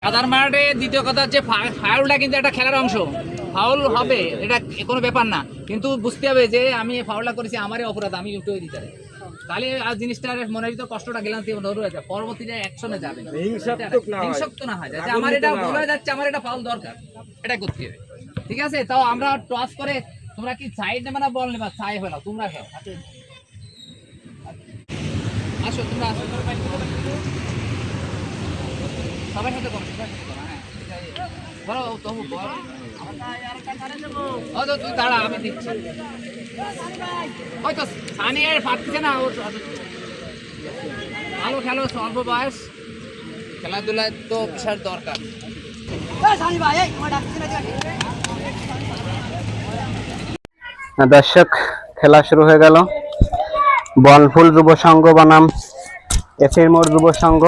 সাধারণ মাঠে দ্বিতীয় কথা হচ্ছে ফাউলটা কিন্তু একটা খেলার অংশ। ফাউল হবে, এটা কোনো ব্যাপার না, কিন্তু বুঝতে হবে যে আমি ফাউলটা করেছি, আমারই অপরাধ, আমি উঠে দিতে পারি। তাহলে আর জিনিসটা মনে ভিতরে কষ্টটা গেলাম ধরে আছে, পরবর্তীতে অ্যাকশনে যাবে, হিংসাত্মক না হয় যে আমার এটা ভুল হয়ে যাচ্ছে, আমার এটা ফাউল দরকার, এটা করতে হবে। ঠিক আছে, তাও আমরা টস করে তোমরা কি সাইড নেবে না বল নেবা, চাই ফেলাও, তোমরা খেও, আসো তোমরা আসো, সবাই সাথে করো, হ্যাঁ বলো তবু বল, ও তো তুই দাঁড়া, আমি দিচ্ছি। ওই তো সানি আর পাচ্ছে না, ওর ভালো খেলো, অল্প বয়স, খেলাধুলায় তো বিশাল দরকার। দর্শক, খেলা শুরু হয়ে গেল। বনফুল যুব সংঘ বনাম এফির মোড় যুব সংঘ।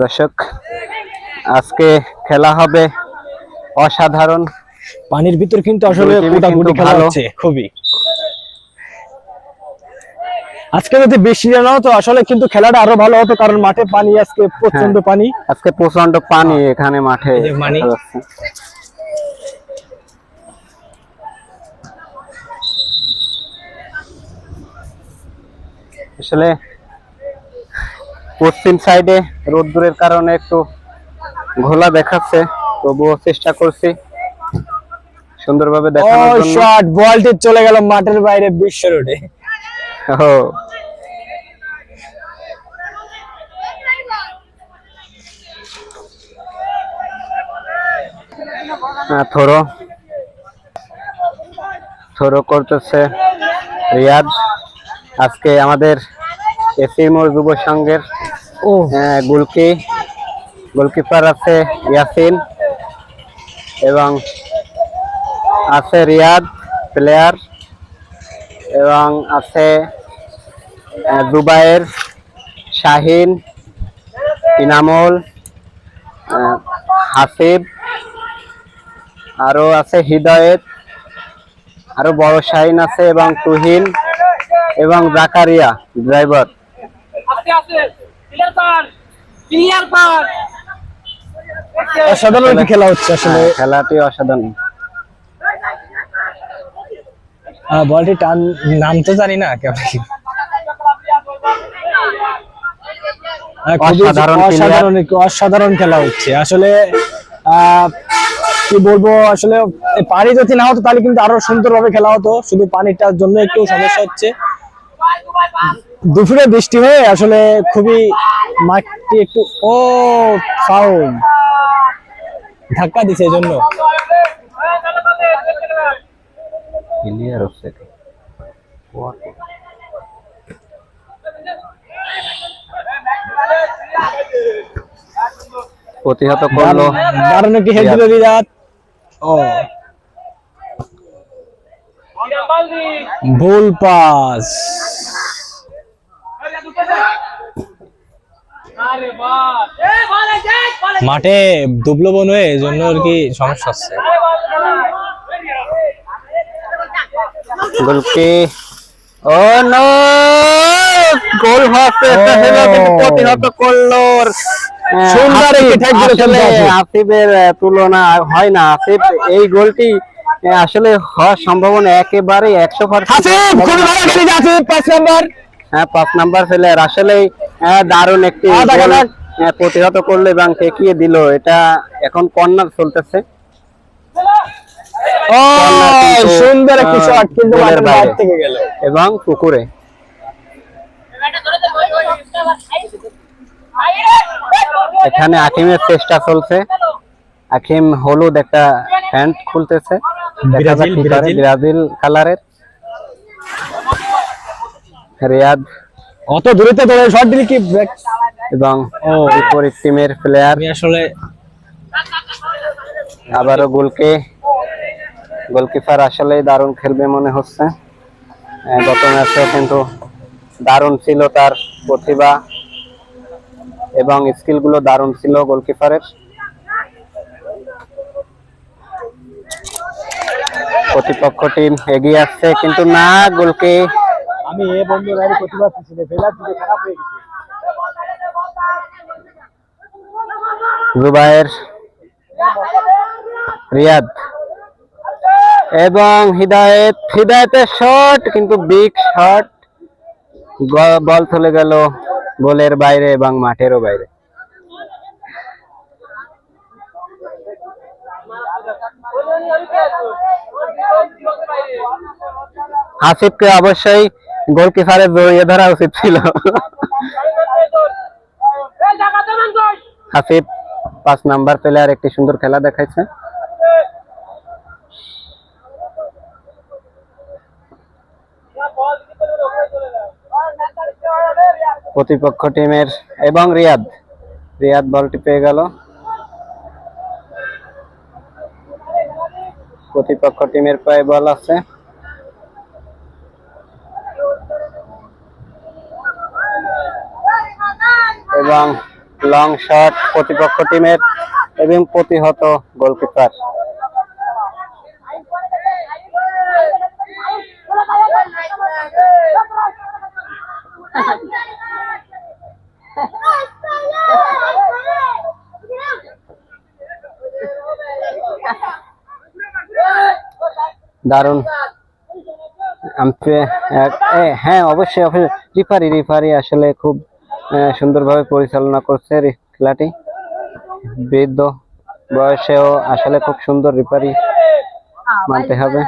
দর্শক, আজকে খেলা হবে অসাধারণ। পানির ভিতর কিন্তু আসলে খেলা হচ্ছে খুবই। আজকে যদি বৃষ্টি না হতো আসলে কিন্তু খেলাটা আরো ভালো হতো, কারণ মাঠে পানি, আজকে প্রচন্ড পানি, আজকে প্রচন্ড পানি এখানে মাঠে। আসলে পশ্চিম সাইডে রোদ্দুরের কারণে একটু ঘোলা দেখাচ্ছে, তবুও চেষ্টা করছি সুন্দরভাবে দেখানোর জন্য। শট, বলটি চলে গেল মাঠের বাইরে বিশ্ব রোডে। থ্রো করতেছে রিয়াদ। আজকে আমাদের এফি মোড় যুব সংঘের গোলকিপার আছে ইয়াসিন, এবং আছে রিয়াদ প্লেয়ার, এবং আছে দুবাইয়ের শাহিন, ইনামুল, হাসিব, আরো আছে হৃদয়েত, আরো বড় শাহিন আছে, এবং তুহিন এবং জাকারিয়া ড্রাইভার। অসাধারণ খেলা হচ্ছে আসলে, খেলাটি অসাধারণ। বলটি নাম তো জানি না, অসাধারণ খেলা হচ্ছে আসলে। কি বলবো, আসলে পানি যদি না হতো তাহলে কিন্তু আরো সুন্দর ভাবে খেলা হতো, শুধু পানিটার জন্য একটু সমস্যা হচ্ছে। দুপুরে বৃষ্টি হয়ে আসলে খুবই মাঠটি একটু ফাউল, ধাক্কা দিছে এই জন্য। প্রতিহত করলো, দারুণ কি হেড দিল রিয়াদ। ভুল পাস, মাঠে দুবলো বন হয়ে এই জন্য আর কি সমস্যা হচ্ছে। গোল প্রতিহত করলো। আসিফের তুলনা হয় না, আসিফ এই গোলটি আসলে হওয়ার সম্ভাবনা একেবারে 100%। হ্যাঁ, 5 নাম্বার প্লেয়ার আসলে দারুণ একটি প্রতিহত করলো এবং ঠেকিয়ে দিল। এটা এখন কর্নার চলতেছে, সুন্দর একটি শট, কিন্তু বাইরে থেকে গেল এবং পুকুরে। এখানে আকিমের চেষ্টা চলছে, আকিম হলুদ একটা প্যান্ট খুলতেছে, ব্রাজিল কালারের। রিয়াদ অত দূরে ধরে শট দিলে কি, এবং বিপরীত টিমের প্লেয়ার আসলে আবারও গোলকিপার আসলে দারুণ খেলবে মনে হচ্ছে। গত ম্যাচে কিন্তু দারুণ ছিল তার প্রতিভা এবং স্কিলগুলো দারুণ ছিল গোলকিপারের। প্রতিপক্ষ টিম এগিয়ে আসছে, কিন্তু না, গোলকে আমি এ বন্ধু প্রতিভা ছিল, খারাপ হয়ে গেছে। জুবায়ের, রিয়াদ এবং হিদায়েতের শট, কিন্তু বিগ শট, বল চলে গেল গোলের বাইরে এবং মাঠেরও বাইরে। হাসিবকে অবশ্যই গোলকিপারের জড়িয়ে ধরা উচিত ছিল। হাসিব 5 নাম্বার প্লেয়ার একটি সুন্দর খেলা দেখাইছে। প্রতিপক্ষ টিমের এবং রিয়াদ বলটি পেয়ে গেল। প্রতিপক্ষ টিমের পায়ে বল আছে এবং লং শট প্রতিপক্ষ টিমের এবং প্রতিহত গোলকিপার। দারুণ, হ্যাঁ অবশ্যই রিফারি আসলে খুব সুন্দরভাবে পরিচালনা করছে খেলাটি। বৃদ্ধ বয়সেও আসলে খুব সুন্দর রিফারি মানতে হবে।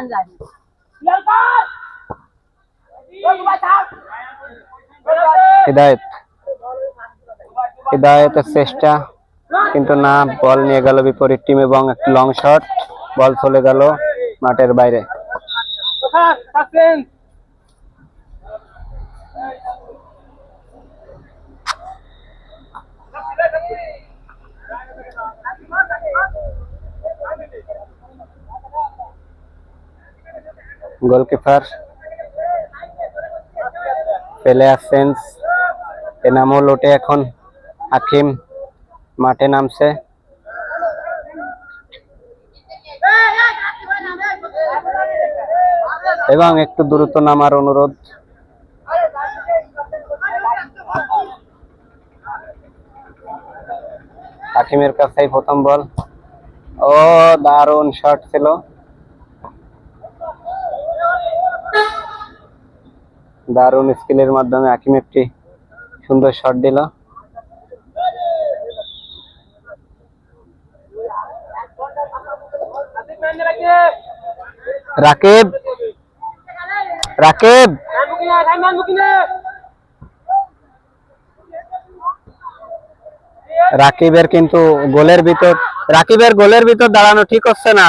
হিদায়েতের চেষ্টা, কিন্তু না, বল নিয়ে গেল বিপরীত টিম এবং একটি লং শট, বল চলে গেল মাঠের বাইরে। গোলকিপার প্লেয়ার চেঞ্জ, এনামুল ওঠে, এখন হাকিম মাঠে নামছে। এবং একটু দ্রুত নামার অনুরোধ। হাকিমের কাছেই প্রথম বল। ও দারুণ শট ছিল, দারুণ স্কিলের মাধ্যমে হাকিম একটি সুন্দর শট দিল। রাকিব রাকিবের কিন্তু রাকিবের গোলের ভিতর দাঁড়ানো ঠিক হচ্ছে না।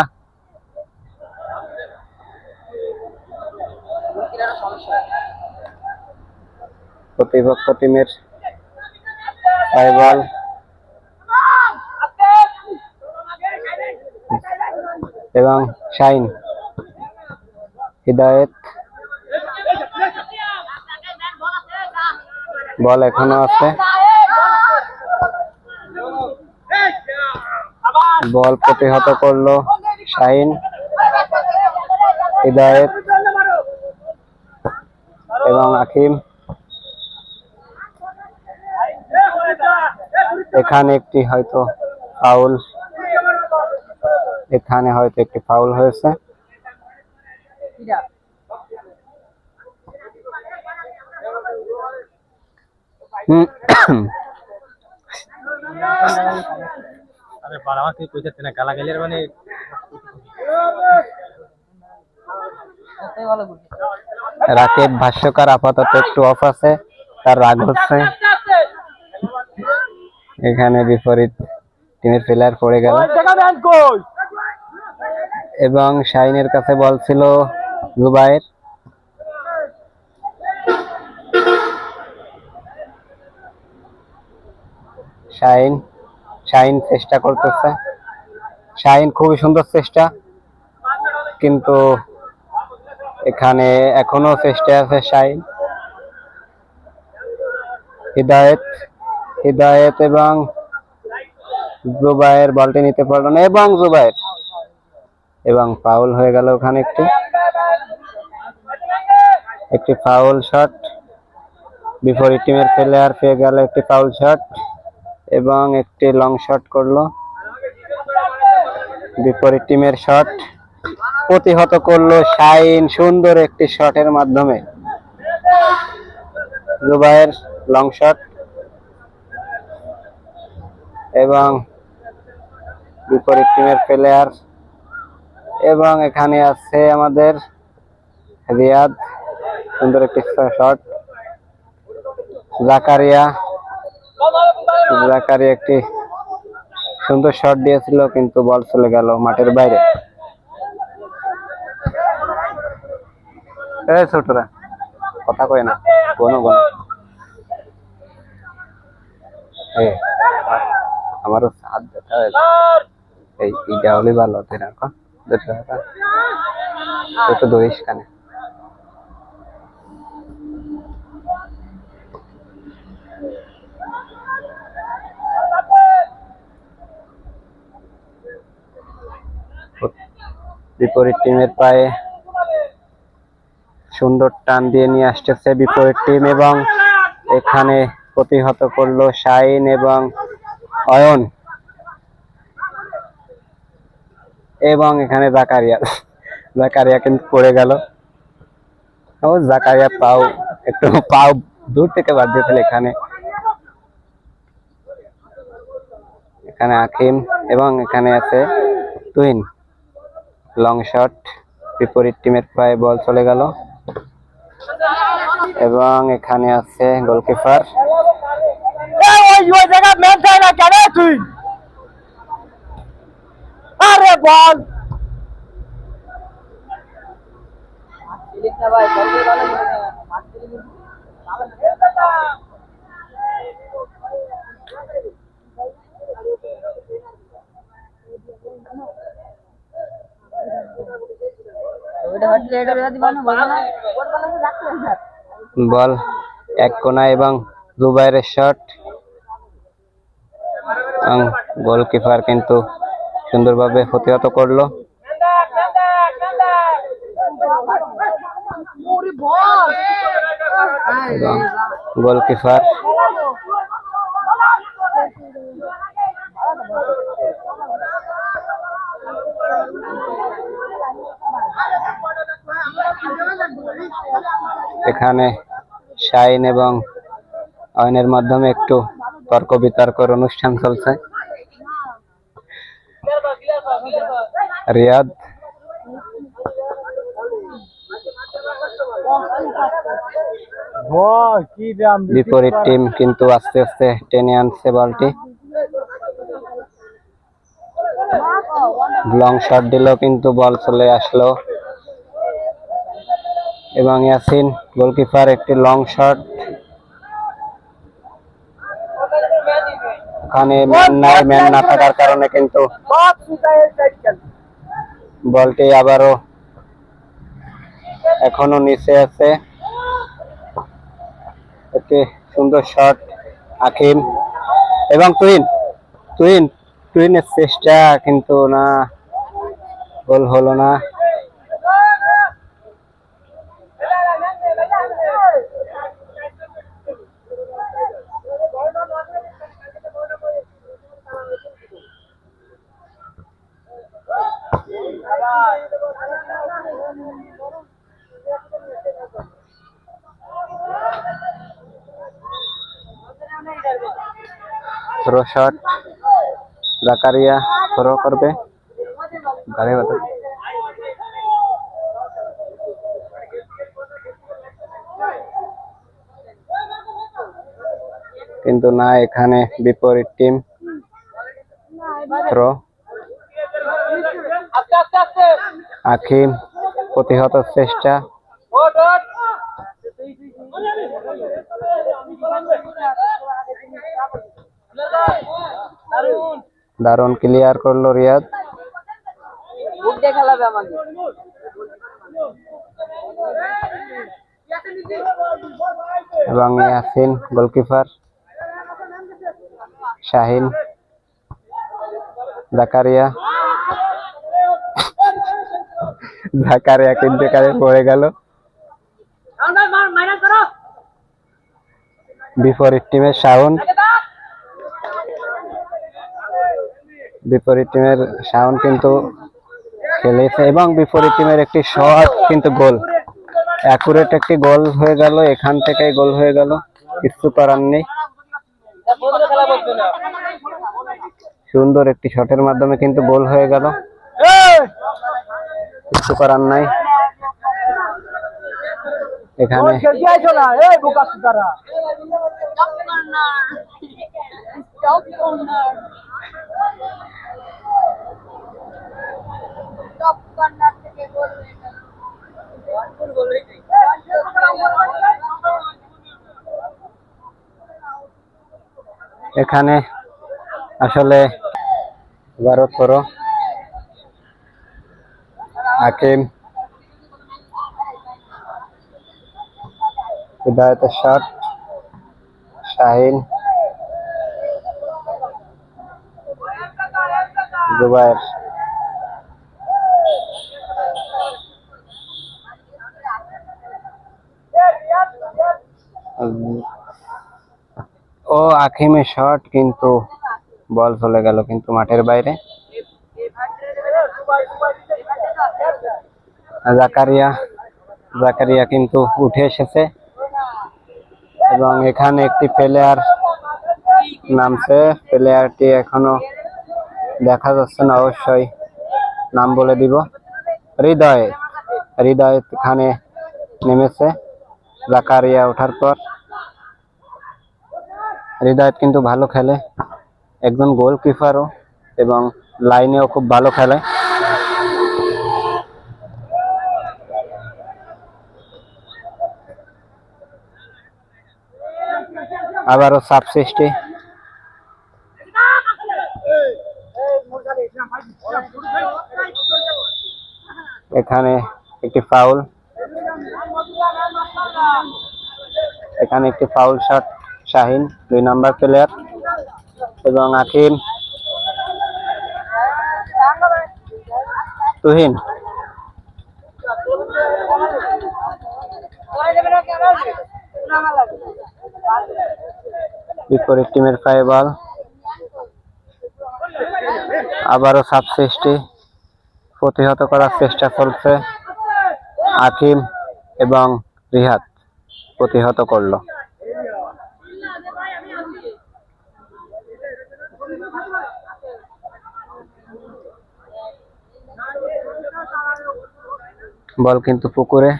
প্রতিপক্ষ টিমের বল এবং শাইন, হিদায়েত, বল এখনো আছে, বল প্রতিহত করলো শাইন, হিদায়েত এবং হাকিম। এখানে একটি হয়তো ফাউল হয়েছে। রাকিব ভাষ্যকার আপাতত একটু অফ আছে, তার রাগ হচ্ছে। এখানে বিপরীত টিমের প্লেয়ার পড়ে গেল এবং শাইনের কাছে বল ছিল জুবায়ের। শাইন চেষ্টা করতেছে, শাইন খুবই সুন্দর চেষ্টা, কিন্তু এখানে এখনো চেষ্টা আছে শাইন। হিদায়েত এবং জুবায়ের বলটি নিতে পারল না এবং জুবায়ের, এবং ফাউল হয়ে গেল ওখানে একটি ফাউল শট। বিপরীত টিমের প্লেয়ার পেয়ে গেল একটি ফাউল শট এবং একটি লং শট করলো। বিপরীত টিমের শট প্রতিহত করলো শাইন সুন্দর একটি শটের মাধ্যমে। জুবায়ের লং শট এবং বিপরীত টিমের প্লেয়ার, এবং এখানে আছে আমাদের রিয়াদ, সুন্দর একটি শট। জাকারিয়া একটি সুন্দর শট দিয়েছিল কিন্তু বল চলে গেল মাঠের বাইরে। ছোটরা কথা কয় না, কোনো আমারও সাথ দেখা হয়েছে এই ইটা হলে ভালো হতো না, তো ধরিস কানে। বিপরীত টিমের পায়ে সুন্দর টান দিয়ে নিয়ে আসতেছে বিপরীত টিম, এবং এখানে প্রতিহত করলো শাইন এবং অয়ন, এবং এখানে জাকারিয়া কিন্তু পড়ে গেল। ও জাকারিয়া পাও দূর থেকে বাদ দিয়ে ফেলে। এখানে আকিম, এবং এখানে আছে তুহিন, লং শট। বিপরীত টিমের পায়ে বল চলে গেল, এবং এখানে আছে গোলকিপার। আরে বল বল এক কোণা, এবং জুবাইরের শট, গোলকিপার কিন্তু সুন্দরভাবে প্রতিহত করলো। এবং গোলকিপার এখানে শাইন এবং অয়নের মাধ্যমে একটু তর্ক বিতর্কের অনুষ্ঠান চলছে। রিয়াদ বিপরীত টিম কিন্তু আস্তে আস্তে টেনে আনছে বলটি। লং শট দিল কিন্তু বল চলে আসলো, এবং ইয়াসিন গোলকিপার একটি লং শট। ওখানে ম্যান না থাকার কারণে কিন্তু বলটি আবারও এখনো নিচে আছে। একটি সুন্দর শট আকিম, এবং তুহিনের চেষ্টা কিন্তু না, গোল হলো না। থ্রো শট, জাকারিয়া থ্রো করবে, কিন্তু না, এখানে বিপরীত টিম থ্রো। আকিম প্রতিহত চেষ্টা, দারুণ ক্লিয়ার করলো রিয়াদ। এবং ইয়াসিন গোলকিপার, শাহিন, জাকারিয়া কিন্তু এখানে পড়ে গেল। বিপরীত টিমের শাওন, বিপরীত টিমের শাওন কিন্তু খেলেছে এবং বিপরীত টিমের একটি শট কিন্তু গোল, অ্যাকুরেট একটি গোল হয়ে গেল, এখান থেকেই গোল হয়ে গেল, কিছু করার নেই। সুন্দর একটি শটের মাধ্যমে কিন্তু গোল হয়ে গেল, কিছু করার নাই। এখানে এখানে আসলে 12 হাকিম, হৃদায়তের শট, শাহিন, জুবায়ের, ও আকিমের শট কিন্তু বল চলে গেল কিন্তু মাঠের বাইরে। জাকারিয়া কিন্তু উঠে এসেছে এবং এখানে একটি প্লেয়ার নামছে, প্লেয়ারটি এখনো দেখা যাচ্ছে না, অবশ্যই নাম বলে দিব। হৃদয় এখানে নেমেছে জাকারিয়া ওঠার পর। হৃদয়ত কিন্তু ভালো খেলে, একজন গোলকিপারও এবং লাইনেও খুব ভালো খেলে। আবারও চাপ সৃষ্টি, এখানে একটি ফাউল, এখানে একটি foul shot Shahin 2 number player এবং আকিম, তুহিন, বিপরীত টিমের পায়ে বল, আবারও চাপ সৃষ্টি, প্রতিহত করার চেষ্টা চলছে, আকিম এবং রিহাদ প্রতিহত করলো। বল কিন্তু পুকুরে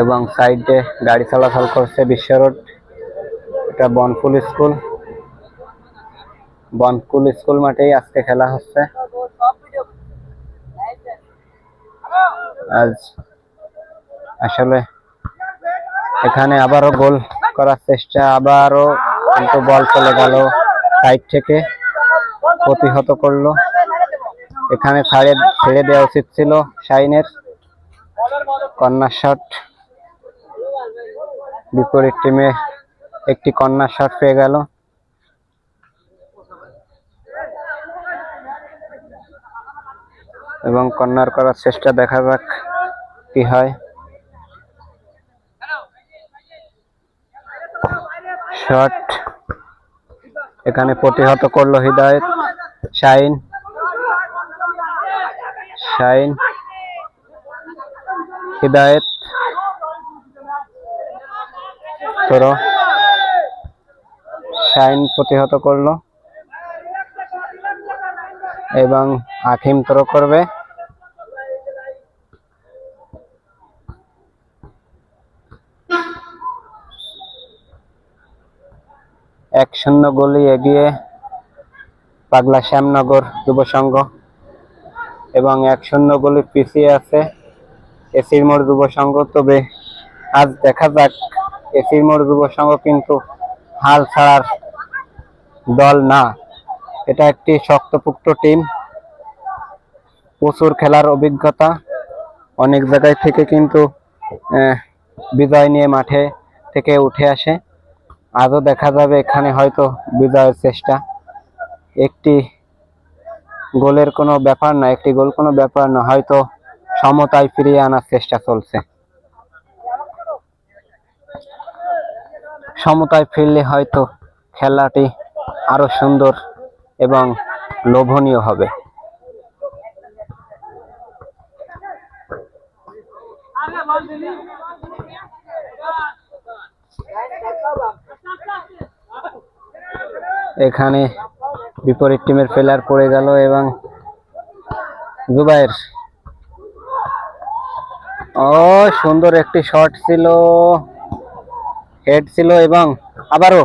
এবং সাইডে গাড়ি চলাচল করছে, বিশ্ব রোড, এটা বনফুল স্কুল মাঠেই আজকে খেলা হচ্ছে। আজ আসলে এখানে আবারও গোল করার চেষ্টা, আবারও কিন্তু বল চলে গেল সাইড থেকে, প্রতিহত করলো। এখানে ছেড়ে দেওয়া উচিত ছিল শাহিনের, কর্নার শট, বিপরীত টিমে একটি কর্নার শট পেয়ে গেল। এবং কর্নার করার চেষ্টা, দেখা যাক কি হয়। শট এখানে প্রতিহত করলো হৃদয়ত, শাহিন, হৃদয়ত, তোরো, শাহিন প্রতিহত করলো এবং আকিম থ্রো করবে। এক 0 গোলে এগিয়ে পাগলা শ্যামনগর যুব সংঘ এবং 1-0 গোলে পিছিয়ে আছে এসির মোড় যুব সংঘ। তবে আজ দেখা যাক, এসির মোড় যুব সংঘ কিন্তু হাল ছাড়ার দল না, এটা একটি শক্তপোক্ত টিম, প্রচুর খেলার অভিজ্ঞতা, অনেক জায়গায় থেকে কিন্তু বিজয় নিয়ে মাঠে থেকে উঠে আসে। আজও দেখা যাবে এখানে হয়তো বিজয়ের চেষ্টা, একটি গোলের কোনো ব্যাপার না, একটি গোল কোনো ব্যাপার না, হয়তো সমতায় ফিরিয়ে আনার চেষ্টা চলছে। সমতায় ফিরলে হয়তো খেলাটি আরো সুন্দর এবং লোভনীয় হবে। এখানে বিপরীত টিমের প্লেয়ার পড়ে গেল এবং জুবাইর, ও সুন্দর একটি শট ছিল, হেড ছিল এবং আবারও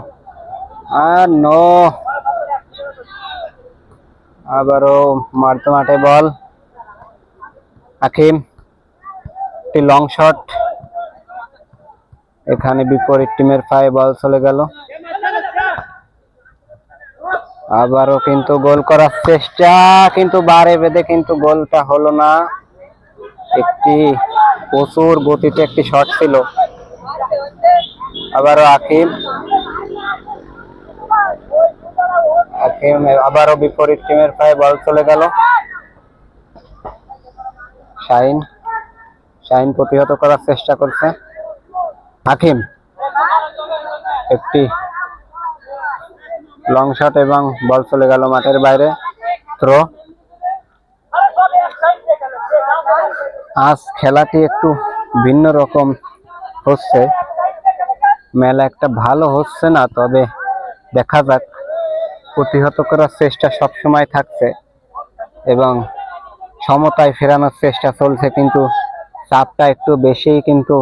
আবারও মাঠে বল। হাকিম একটি লং শট, এখানে বিপরীত টিমের পায়ে বল চলে গেল। আবারও কিন্তু গোল করার চেষ্টা, কিন্তু বারে বেঁধে কিন্তু গোলটা হলো না। একটি প্রচুর গতিতে একটি শট ছিল। আবারও হাকিম আবারও বিপরীত টিমের পায়ে বল চলে গেল। শাহিন প্রতিহত করার চেষ্টা করছে। হাকিম একটি লং শট এবং বল চলে গেল মাঠের বাইরে। থ্রো। আজ খেলাটি একটু ভিন্ন রকম হচ্ছে, মেলা একটা ভালো হচ্ছে না, তবে দেখা যাক। প্রতিহত করার চেষ্টা সবসময় থাকছে এবং সমতায় ফেরানোর চেষ্টা চলছে, কিন্তু চাপটা একটু বেশি কিন্তু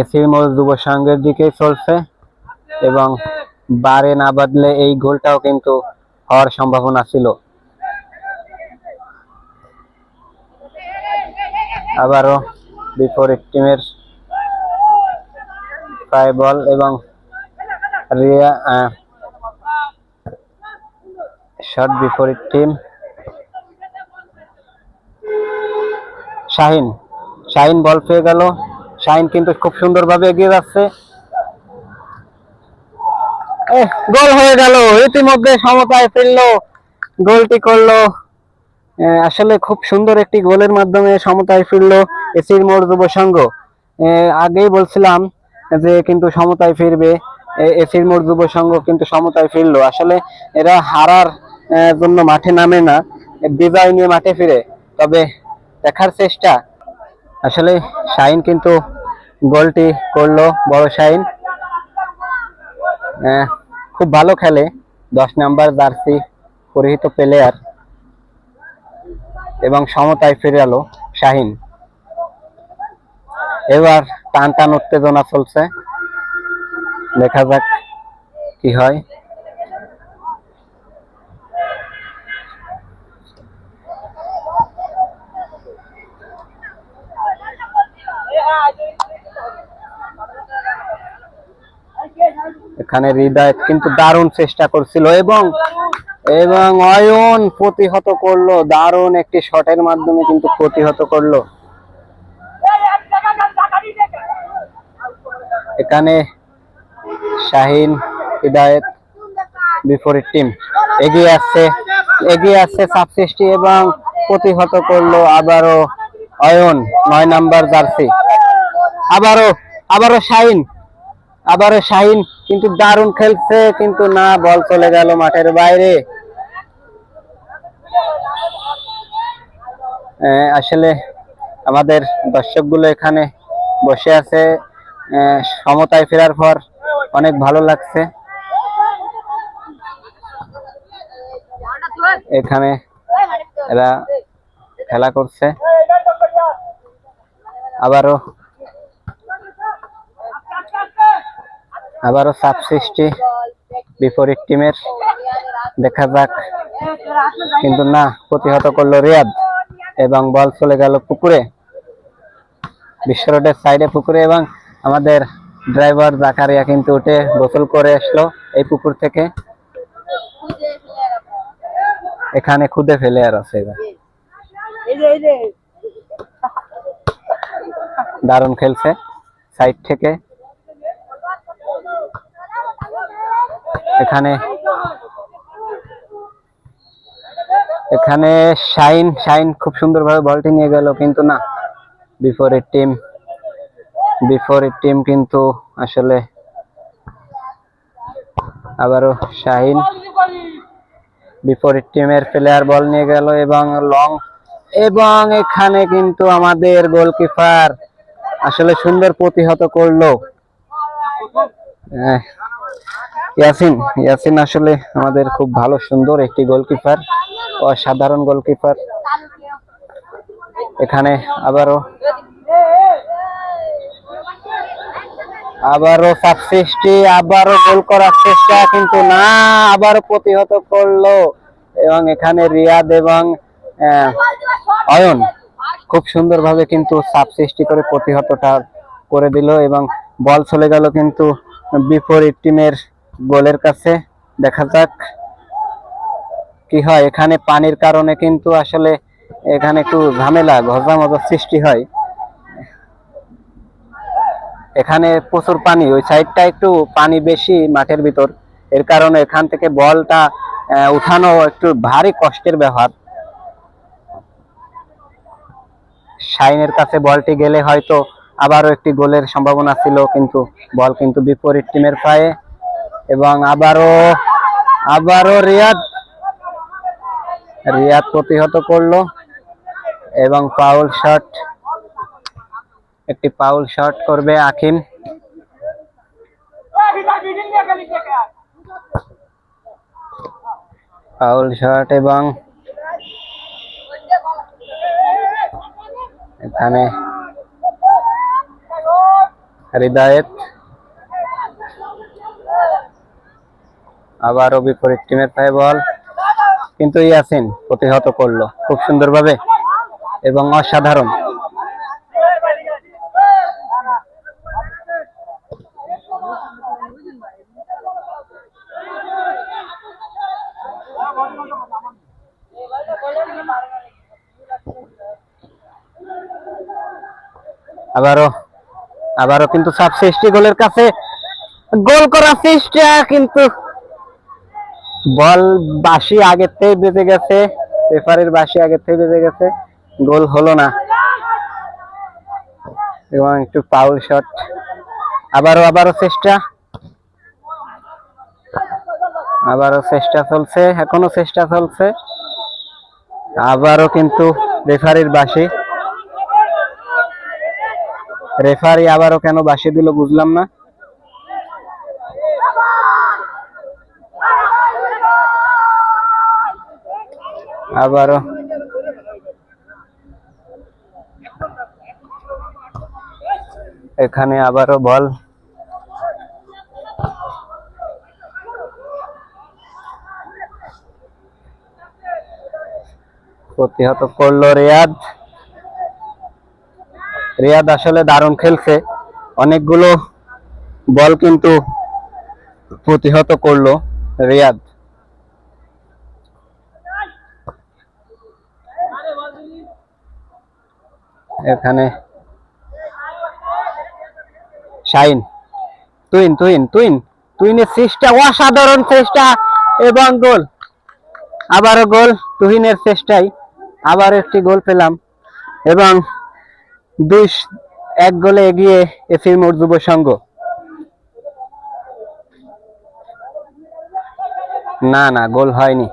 এসির মোড় যুব সংঘের দিকেই চলছে এবং বারে না বাদলে এই গোলটাও কিন্তু হওয়ার সম্ভাবনা ছিল। আবারও বিপরীত টিমের পায়ে বল এবং শট বিপরীত টিম। শাহিন বল পেয়ে গেল। শাহিন কিন্তু খুব সুন্দরভাবে এগিয়ে যাচ্ছে। গোল হয়ে গেল, ইতিমধ্যে সমতায় ফিরলো, গোলটি করলো। আসলে খুব সুন্দর একটি গোলের মাধ্যমে সমতায় ফিরলো এসির মোড় যুব সংঘ। আগেই বলছিলাম যে কিন্তু সমতায় ফিরবে এসির মোড় যুব সংঘ, কিন্তু সমতায় ফিরলো। আসলে এরা হারার জন্য মাঠে নামে না, বিজয় নিয়ে মাঠে ফিরে। তবে দেখার চেষ্টা, আসলে শাহিন কিন্তু গোলটি করলো, বড় শাহিন খুব ভালো খেলে, 10 নাম্বার জার্সি পরিহিত প্লেয়ার এবং সমতায় ফিরে এলো শাহিন। এবার টান উত্তেজনা চলছে, দেখা যাক কি হয়। এখানে হৃদয় কিন্তু দারুণ চেষ্টা করছিল এবং অয়ন প্রতিহত করলো, দারুণ একটি শটের মাধ্যমে কিন্তু প্রতিহত করলো। এখানে শাহিন, হৃদয়ত, বিপরীত টিম এগিয়ে আসছে চাপ সৃষ্টি এবং প্রতিহত করলো আবারও অয়ন, 9 নাম্বার জার্সি। আবারও শাহিন কিন্তু দারুণ খেলছে, কিন্তু না, বল চলে গেল মাঠের বাইরে। আসলে আমাদের দর্শকগুলো এখানে বসে আছে, সমতায় ফেরার পর অনেক ভালো লাগছে। এখানে এরা খেলা করছে। আবারও চাপ সৃষ্টি বিপরীত টিমের, দেখা যাক, কিন্তু না, প্রতিহত করলো রিয়াদ এবং বল চলে গেল পুকুরে, বিশ্ব রোডের সাইডে পুকুরে। এবং আমাদের ড্রাইভার জাকারিয়া কিন্তু উঠে গোসল করে আসলো এই পুকুর থেকে। এখানে খুদে ফেলে আর আছে, দারুণ খেলছে সাইড থেকে। এখানে শাহিন খুব সুন্দরভাবে বলটি নিয়ে গেল, কিন্তু না, বিপরীত টিম কিন্তু আসলে আবারও শাহিন বিপরীত টিমের প্লেয়ার বল নিয়ে গেল এবং লং, এবং এখানে কিন্তু আমাদের গোলকিপার আসলে সুন্দর প্রতিহত করলো। ইয়াসিন ইয়াসিন আসলে আমাদের খুব ভালো সুন্দর একটি গোলকিপার, অসাধারণ গোলকিপার। এখানে আবারও সাবসিস্টি, আবারও গোল করার চেষ্টা, কিন্তু না, আবারও প্রতিহত করলো। এবং এখানে রিয়াদ এবং অয়ন খুব সুন্দরভাবে কিন্তু সাবসিস্টি করে প্রতিহতটা করে দিল এবং বল চলে গেল কিন্তু বিপরীত টিমের গোলের কাছে। দেখা যাক কি হয়। এখানে পানির কারণে কিন্তু আসলে এখানে একটু ঝামেলা ঘোরামজার সৃষ্টি হয়। এখানে প্রচুর পানি, ওই সাইডটা একটু পানি বেশি মাঠের ভিতর, এর কারণে এখান থেকে বলটা উঠানো একটু ভারী কষ্টের ব্যাপার। শাইনের কাছে বলটি গেলে হয়তো আবারও একটি গোলের সম্ভাবনা ছিল, কিন্তু বল কিন্তু বিপরীত টিমের পায়ে। এবং আবারও রিয়াদ প্রতিহত করলো এবং একটি পাউল শট করবে আকিম। পাউল শট এবং এখানে হৃদায়েত আবারও বিপরীত টিমের পায়ে বল, কিন্তু ইয়াসিন প্রতিহত করলো খুব সুন্দরভাবে এবং অসাধারণ। আবারও কিন্তু সাবসিস্টি গোলের কাছে গোল করার চেষ্টা, কিন্তু বল বাঁশি আগের থেকে বেজে গেছে, রেফারির বাঁশি আগের থেকে বেজে গেছে, গোল হলো না। এবং একটু পাউল শট, আবারও চেষ্টা চলছে, এখনো চেষ্টা চলছে। আবারও কিন্তু রেফারির বাঁশি, রেফারি আবারও কেন বাঁশি দিল বুঝলাম না। আবারও এখানে আবারও বল, প্রতিহত করলো রিয়াদ আসলে দারুণ খেলছে, অনেকগুলো বল কিন্তু প্রতিহত করলো রিয়াদ। এখানে শাইন, তুহিনের চেষ্টা, অসাধারণ চেষ্টা এবং গোল, আবারও গোল তুহিনের চেষ্টায়, আবার একটি গোল পেলাম এবং 2-1 গোলে এগিয়ে এসির মোড় যুব সংঘ। না গোল হয়নি,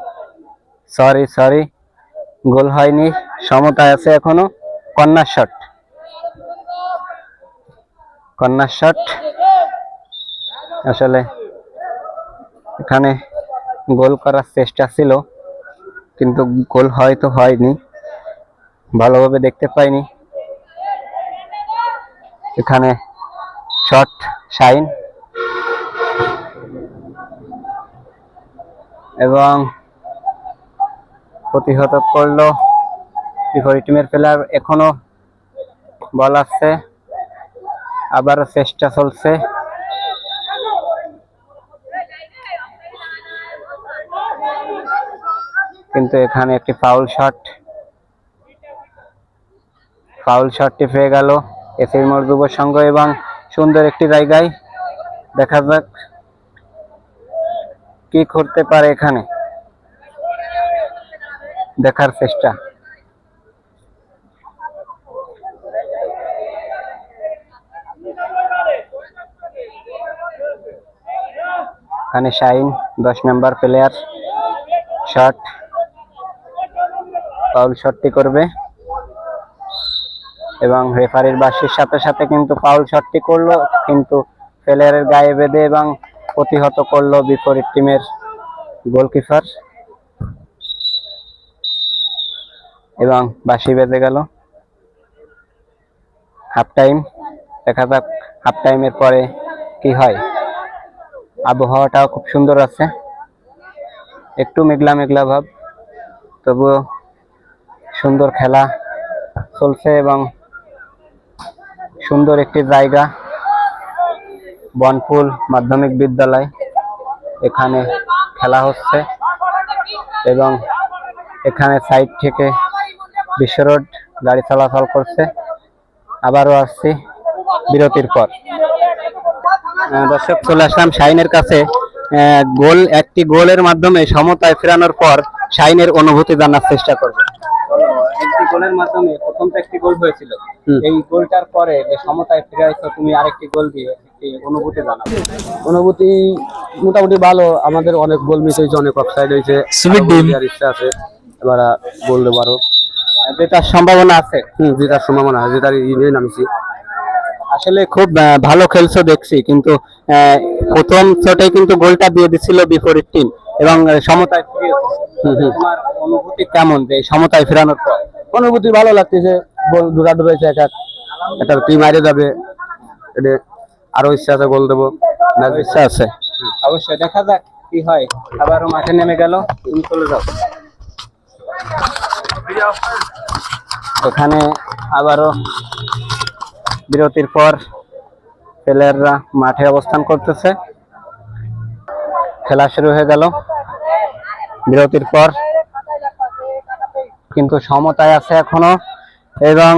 সরি গোল হয়নি, সমতায় আছে এখনো। কর্নার শট আসলে এখানে গোল করার চেষ্টা ছিল, কিন্তু গোল হয়তো হয়নি, ভালোভাবে দেখতে পাইনি। এখানে শট শাইন এবং প্রতিহত করলো বিপরীত টিমের প্লেয়ার, এখনো বল আসছে, আবারও চেষ্টা চলছে। কিন্তু এখানে একটি ফাউল শটটি পেয়ে গেল এসির মোড় যুব সংঘ এবং সুন্দর একটি জায়গায়। দেখা যাক কি করতে পারে, এখানে দেখার চেষ্টা। ওখানে শাহিন 10 নম্বর প্লেয়ার শট, ফাউল শটটি করবে এবং রেফারির বাঁশির সাথে সাথে কিন্তু ফাউল শটটি করলো, কিন্তু প্লেয়ারের গায়ে বেঁধে এবং প্রতিহত করলো বিপরীত টিমের গোলকিপার এবং বাঁশি বেজে গেল। হাফ টাইম, দেখা যাক হাফ টাইমের পরে কি হয়। আবহাওয়াটাও খুব সুন্দর আছে, একটু মেঘলা মেঘলা ভাব, তবুও সুন্দর খেলা চলছে এবং সুন্দর একটি জায়গা বনফুল মাধ্যমিক বিদ্যালয়, এখানে খেলা হচ্ছে এবং এখানে সাইড থেকে বিশ্ব রোড গাড়ি চলাচল করছে। আবারও আসছি বিরতির পর। দর্শক, চলে আসলাম শাহিনের কাছে। একটি গোলের মাধ্যমে সমতায় ফেরানোর পর শাহিনের অনুভূতি জানার চেষ্টা করব। একটি গোলের মাধ্যমে প্রথম তো একটি গোল হয়েছিল, এই গোলটার পরে যে সমতায় ফিরাইছো তুমি আরেকটি গোল দিয়ে, একটি অনুভূতি জানাও। অনুভূতি মোটামুটি ভালো, আমাদের অনেক গোল মিস হয়েছে, অনেক অফসাইড হয়েছে, ইচ্ছা আছে এবার গোল দেবো আরো, জেতার সম্ভাবনা আছে। জেতার সম্ভাবনা আছে, জেতার ইয়ে নামছি। আসলে খুব ভালো খেলছো দেখছি, কিন্তু প্রথম শটে কিন্তু গোলটা দিয়ে দিছিল বিপরীত টিম এবং সমতায় ফিরিয়েছো। তোমার অনুভূতি কেমন যে সমতায় ফেরানোর পর? অনুভূতি ভালো লাগতেছে, গোল দূরা দূরাইছে, একটা টিম মারে যাবে, এটা আরো ইচ্ছা আছে, গোল দেবো, ইচ্ছা আছে। অবশ্যই দেখা যাক কি হয়। আবারও মাঠে নেমে গেল, তুমি চলে যাও। এখানে আবারও বিরতির পর প্লেয়াররা মাঠে অবস্থান করতেছে, খেলা শুরু হয়ে গেল বিরতির পর, কিন্তু সমতায় আছে এখনো এবং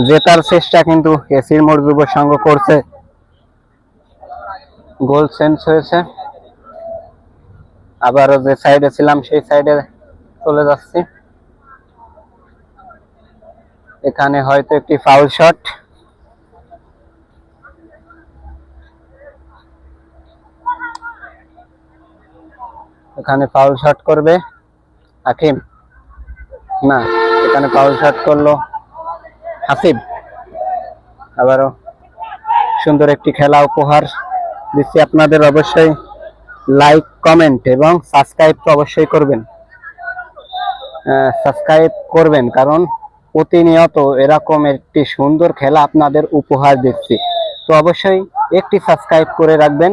জেতার চেষ্টা কিন্তু এসির মোড় যুব সংঘ করছে। গোল চেঞ্জ হয়েছে, আবারও যে সাইডে ছিলাম সেই সাইডে চলে যাচ্ছি। এখানে হয়তো একটি ফাউল শট, এখানে ফাউল শট করবে হাকিম, না এখানে ফাউল শট করলো হাসিব। আবারও সুন্দর একটি খেলা উপহার দিচ্ছি আপনাদের, অবশ্যই লাইক কমেন্ট এবং সাবস্ক্রাইব তো অবশ্যই করবেন, সাবস্ক্রাইব করবেন কারণ প্রতিনিয়ত এরকম একটি সুন্দর খেলা আপনাদের উপহার দিচ্ছি। তো অবশ্যই একটি সাবস্ক্রাইব করে রাখবেন,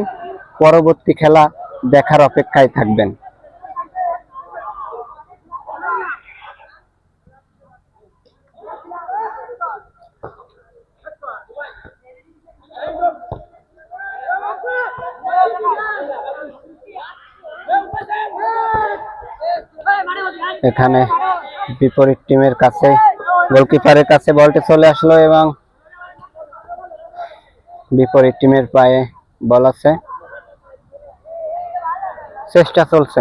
পরবর্তী খেলা দেখার অপেক্ষায় থাকবেন। এখানে বিপরীত টিমের কাছে গোলকিপারের কাছে বলটি চলে আসলো এবং বিপরীত টিমের পায়ে বল আছে, চেষ্টা চলছে।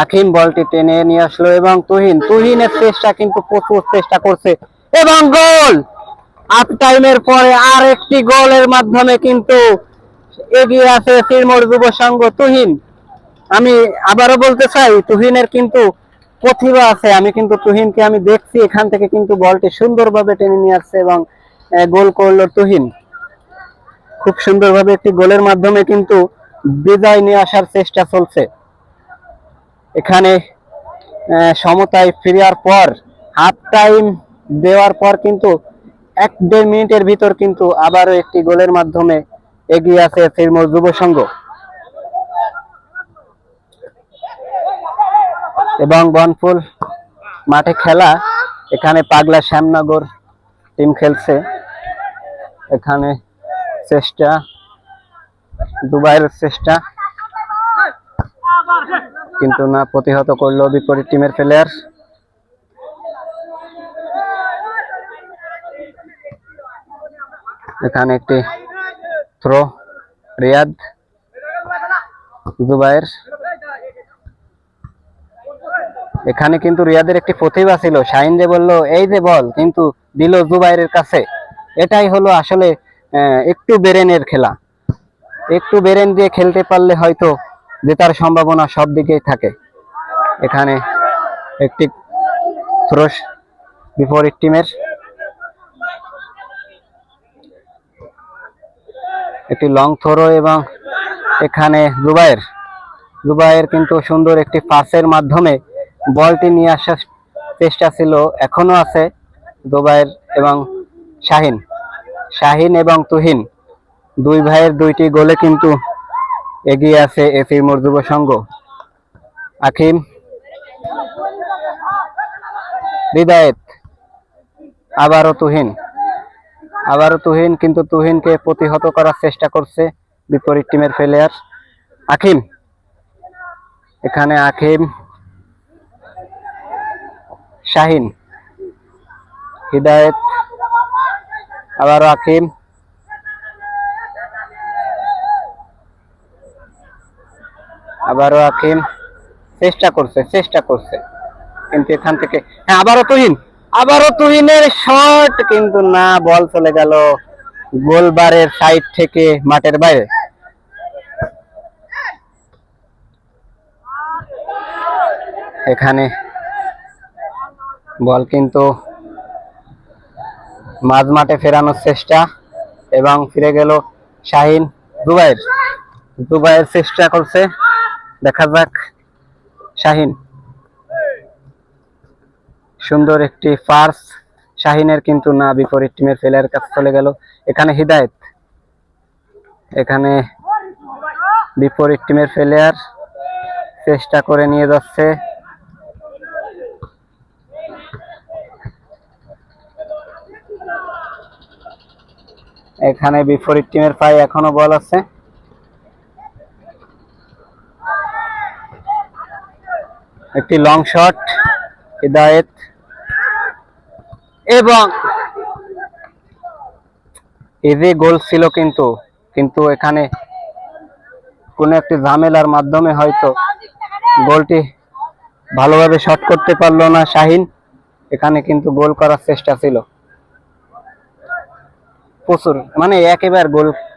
আকিম বলটি টেনে নিয়ে আসলো এবং তুহিনের চেষ্টা, কিন্তু প্রচুর চেষ্টা করছে এবং গোল। হাফ টাইমের পরে আর একটি গোলের মাধ্যমে কিন্তু এগিয়ে আছে সিরমোর যুব সংঘ। তুহিন, আমি আবারও বলতে চাই তুহিনের কিন্তু প্রতিভা আছে, আমি কিন্তু তুহিনকে আমি দেখছি এখান থেকে কিন্তু বলটি সুন্দরভাবে টেনে নিয়ে আসছে এবং গোল করলো তুহিন। খুব সুন্দরভাবে একটি গোলের মাধ্যমে কিন্তু বিজয় নিয়ে আসার চেষ্টা চলছে। এখানে সমতায় ফিরার পর হাফ টাইম দেওয়ার পর কিন্তু 1-1.5 মিনিটের ভিতর কিন্তু আবারও একটি গোলের মাধ্যমে এগিয়ে আছে সিরমোর যুব সংঘ এবং বনফুল মাঠে খেলা। এখানে পাগলা শ্যামনগর টিম খেলছে, এখানে চেষ্টা দুবাইয়ের চেষ্টা, কিন্তু না, প্রতিহত করলো বিপরীত টিমের প্লেয়ার। এখানে একটি থ্রো রিয়াদ দুবাইয়ের, এখানে কিন্তু রিয়াদের একটি প্রতিভা ছিল, শাহিন যে বললো এই যে বল, কিন্তু দিল জুবাইরের কাছে। এটাই হলো আসলে একটু ব্রেনের খেলা। একটু ব্রেন দিয়ে খেলতে পারলে হয়তো জেতার সম্ভাবনা সব দিকেই থাকে। এখানে একটি থ্রো বিপরীত টিমের, একটি লং থ্রো, এবং এখানে জুবাইয়ের কিন্তু সুন্দর একটি পাসের মাধ্যমে বলটি নিয়ে আসার চেষ্টা ছিল, এখনো আছে জুবাইর এবং শাহিন এবং তুহিন, দুই ভাইয়ের দুইটি গোলে কিন্তু এগিয়ে আছে এসি মোড় যুব সংঘ। আকিম, হৃদায়েত, আবারও তুহিন, কিন্তু তুহিনকে প্রতিহত করার চেষ্টা করছে বিপরীত টিমের প্লেয়ার আকিম। এখানে আকিম, শাহিন, হৃদায়েত, আবারও আকিম, চেষ্টা করছে কিন্তু এখান থেকে, হ্যাঁ, আবারও তুহিনের শট, কিন্তু না, বল চলে গেল গোলবারের সাইড থেকে মাঠের বাইরে। এখানে বল কিন্তু মাঝ মাঠে ফেরানোর চেষ্টা, এবং ফিরে গেল শাহিন। জুবাইর চেষ্টা করছে, দেখা যাক। শাহিন, সুন্দর একটি পাস শাহিনের, কিন্তু না, বিপরীত টিমের প্লেয়ারের কাছে চলে গেল। এখানে হৃদায়েত, এখানে বিপরীত টিমের প্লেয়ার চেষ্টা করে নিয়ে যাচ্ছে, এখানে বিপরীত টিমের পায়ে এখনো বল আছে। একটি লং শট, হৃদায়েত, এবং ইজি গোল ছিল, কিন্তু এখানে কোন একটি ঝামেলার মাধ্যমে হয়তো গোলটি ভালোভাবে শট করতে পারলো না শাহিন। এখানে কিন্তু গোল করার চেষ্টা ছিল প্রচুর, মানে একেবারে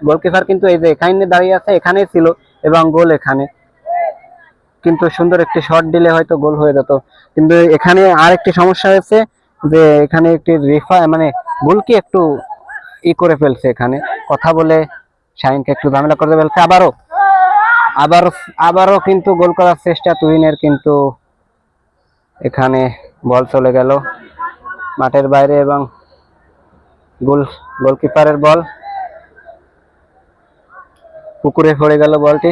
গোলকিপার কিন্তু এই যে এখানে দাঁড়িয়ে আছে, এখানেই ছিল, এবং গোল এখানে, কিন্তু সুন্দর একটি শট দিলে হয়তো গোল হয়ে যেত। কিন্তু এখানে আরেকটি সমস্যা হয়েছে যে এখানে একটি মানে গোলকি একটু করে ফেলছে, এখানে কথা বলে শাহিনকে একটু ঝামেলা করে ফেলছে। আবারও কিন্তু গোল করার চেষ্টা তুহিনের, কিন্তু এখানে বল চলে গেল মাঠের বাইরে, এবং গোলকিপারের বল পুকুরে পড়ে গেল বলটি।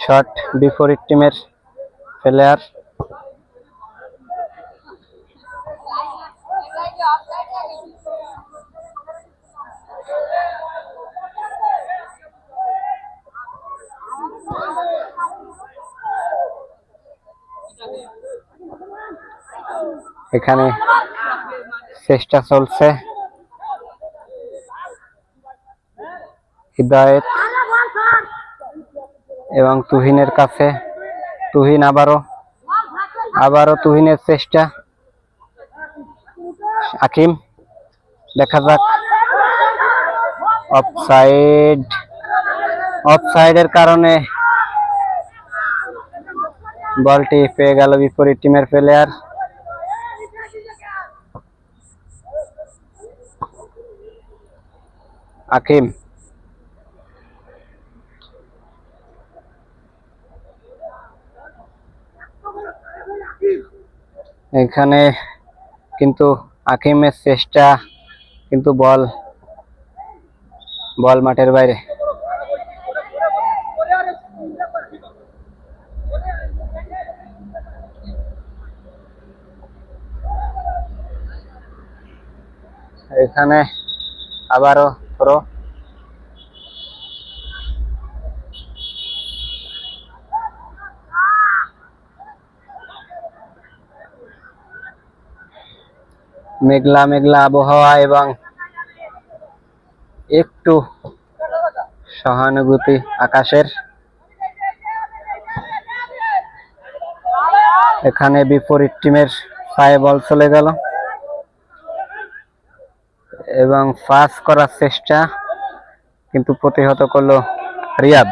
শট বিপরীত টিমের প্লেয়ার। এখানে চেষ্টা চলছে হৃদায়েত এবং তুহিনের কাছে। তুহিন, আবারও তুহিনের চেষ্টা। আকিম, দেখা যাক। অফসাইডের কারণে বলটি পেয়ে গেল বিপরীত টিমের প্লেয়ার। আকিম, এখানে কিন্তু আকিমের চেষ্টা, কিন্তু বল মাঠের বাইরে। এখানে আবারও থ্রো, মেঘলা আবহাওয়া এবং একটু সহানুভূতি আকাশের। এখানে বিপরীত টিমের পায়ে বল চলে গেল। এবং পাস করার চেষ্টা কিন্তু প্রতিহত করলো রিয়াদ।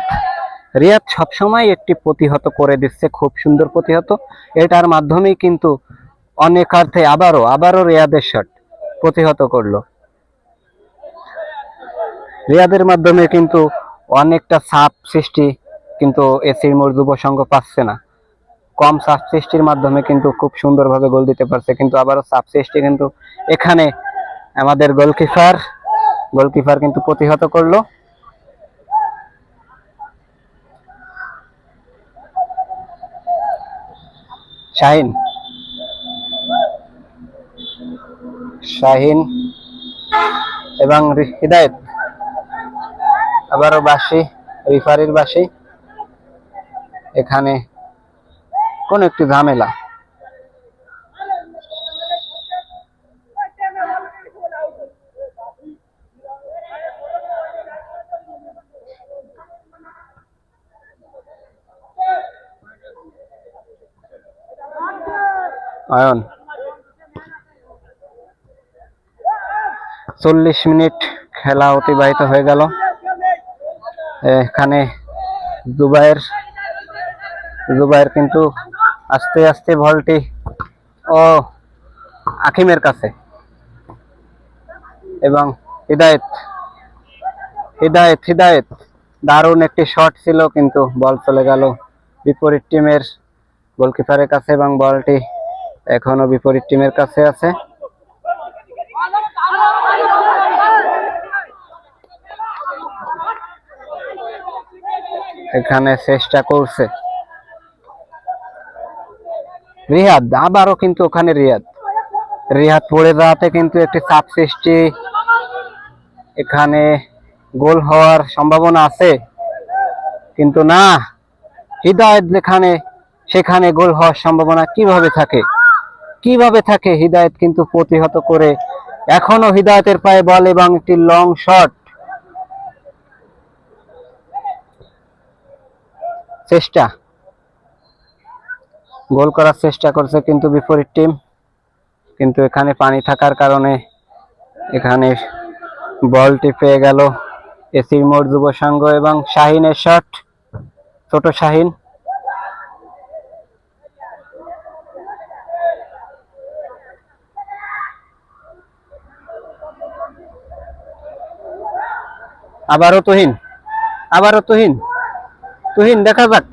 রিয়াদ সবসময় একটি প্রতিহত করে দিচ্ছে, খুব সুন্দর প্রতিহত। এটার মাধ্যমেই কিন্তু অনেকার্থে আবারও রিয়াদের শট প্রতিহত করলো। রিয়াদের মাধ্যমে কিন্তু অনেকটা চাপ সৃষ্টি কিন্তু এসির মোড় যুব সংঘ পাচ্ছে না। কম চাপ সৃষ্টির মাধ্যমে কিন্তু খুব সুন্দরভাবে গোল দিতে পারছে, কিন্তু আবারও চাপ সৃষ্টি কিন্তু এখানে আমাদের গোলকিপার কিন্তু প্রতিহত করলো। শাহিন এবং হিদায়েত, আবারও বাঁশি, রিফারির বাঁশি। এখানে কোন একটি ঝামেলা। অয়ন 40 মিনিট খেলা অতিবাহিত হয়ে গেল। এখানে জুবায়ের কিন্তু আস্তে আস্তে বলটি আকিমের কাছে, এবং হিদায়েত দারুণ একটি শট ছিল, কিন্তু বল চলে গেল বিপরীত টিমের গোলকিপারের কাছে, এবং বলটি এখনো বিপরীত টিমের কাছে আছে। এখানে চেষ্টা করছে রিয়াদ, আবারও কিন্তু ওখানে রিয়াদ পড়ে যাওয়াতে কিন্তু একটি চাপ সৃষ্টি, এখানে গোল হওয়ার সম্ভাবনা আছে, কিন্তু না, হিদায়েত যেখানে সেখানে গোল হওয়ার সম্ভাবনা কিভাবে থাকে। হিদায়েত কিন্তু প্রতিহত করে, এখনো হিদায়েতের পায়ে বল এবং একটি লং শট, গোল করার চেষ্টা করছে কিন্তু বিপরীত টিম, কিন্তু এখানে পানি থাকার কারণে এখানে বলটি পেয়ে গেল এসির মোড় যুব সংঘ, এবং শাহিনের শট, ছোট শাহিন। আবারও তুহিন দেখা যাক,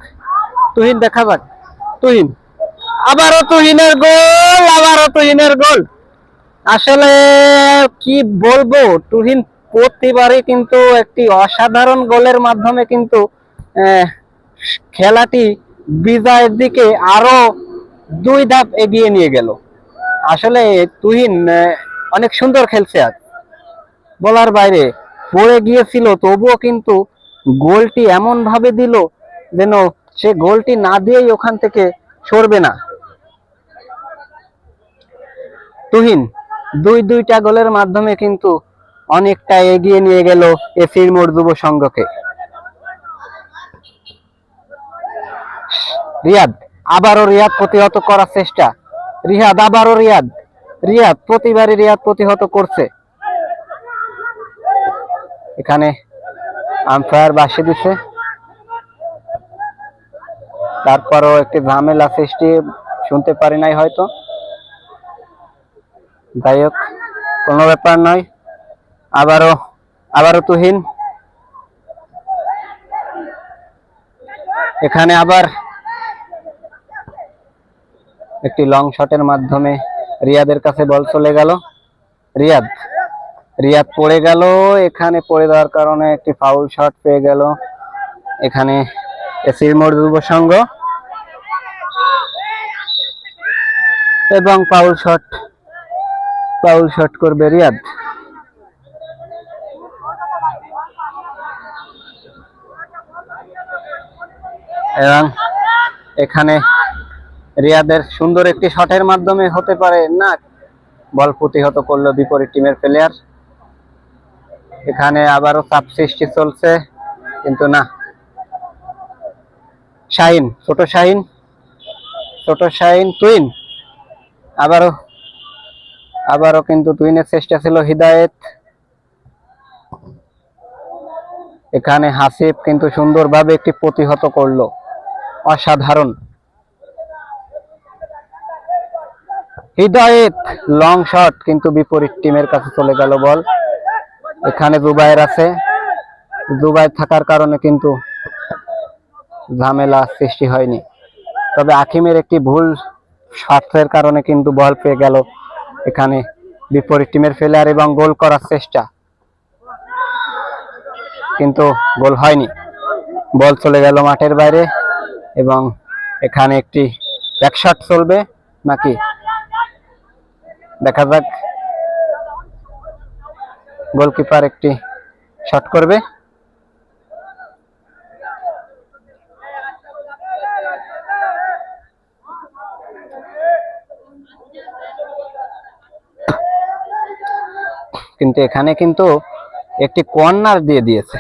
আবারও তুহিনের গোল। আসলে কি বলবো, তুহিন প্রতিবারই কিন্তু একটি অসাধারণ গোলের মাধ্যমে কিন্তু খেলাটি বিজয়ের দিকে আরো 2 ধাপ এগিয়ে নিয়ে গেল। আসলে তুহিন অনেক সুন্দর খেলছে, আজ বলার বাইরে, পড়ে গিয়েছিল তবুও কিন্তু গোলটি এমন ভাবে দিল যেন সে গোলটি না দিয়েই ওখান থেকে সরবে না। তুহিন দুইটা গোলের মাধ্যমে কিন্তু অনেকটা এগিয়ে নিয়ে গেল এসির মোড় যুব সংঘকে। আবারও রিয়াদ প্রতিহত করার চেষ্টা, রিয়াদ প্রতিবারই প্রতিহত করছে। এখানে আম্পায়ার বাঁশি দিছে, তারপরও একটি ঝামেলা সৃষ্টি, শুনতে পারি নাই হয়তো, যাই হোক কোনো ব্যাপার নয়। আবারও তুহিন, এখানে আবার একটি লং শটের মাধ্যমে রিয়াদের কাছে বল চলে গেল। রিয়াদ পড়ে গেল, এখানে পড়ে যাওয়ার কারণে একটি ফাউল শট পেয়ে গেল এখানে এসির মোড় যুব সংঘ, এবং ফাউল শট করবে রিয়াদ। এবং এখানে রিয়াদের সুন্দর একটি শটের মাধ্যমে হতে পারে না, বল প্রতিহত করলো বিপরীত টিমের প্লেয়ার। এখানে আবারও চাপ সৃষ্টি চলছে, কিন্তু না, ছোট শাহিন তুহিন, আবারও কিন্তু তুহিনের চেষ্টা ছিল, হিদায়েত এখানে হাসিব কিন্তু সুন্দরভাবে একটি প্রতিহত করলো, অসাধারণ। হৃদয়েত লং শট, কিন্তু বিপরীত টিমের কাছে চলে গেল বল। এখানে জুবাইর আছে, জুবাইর থাকার কারণে কিন্তু ঝামেলা সৃষ্টি হয়নি। তবে আকিমের একটি ভুল স্বার্থের কারণে কিন্তু বল পেয়ে গেল এখানে বিপরীত টিমের প্লেয়ার এবং গোল করার চেষ্টা, কিন্তু গোল হয়নি। বল চলে গেল মাঠের বাইরে এবং এখানে একটি ব্যাকশট চলবে নাকি দেখা যাক। গোলকিপার একটি শট করবে। কিন্তু এখানে কিন্তু একটি কর্নার দিয়ে দিয়েছে।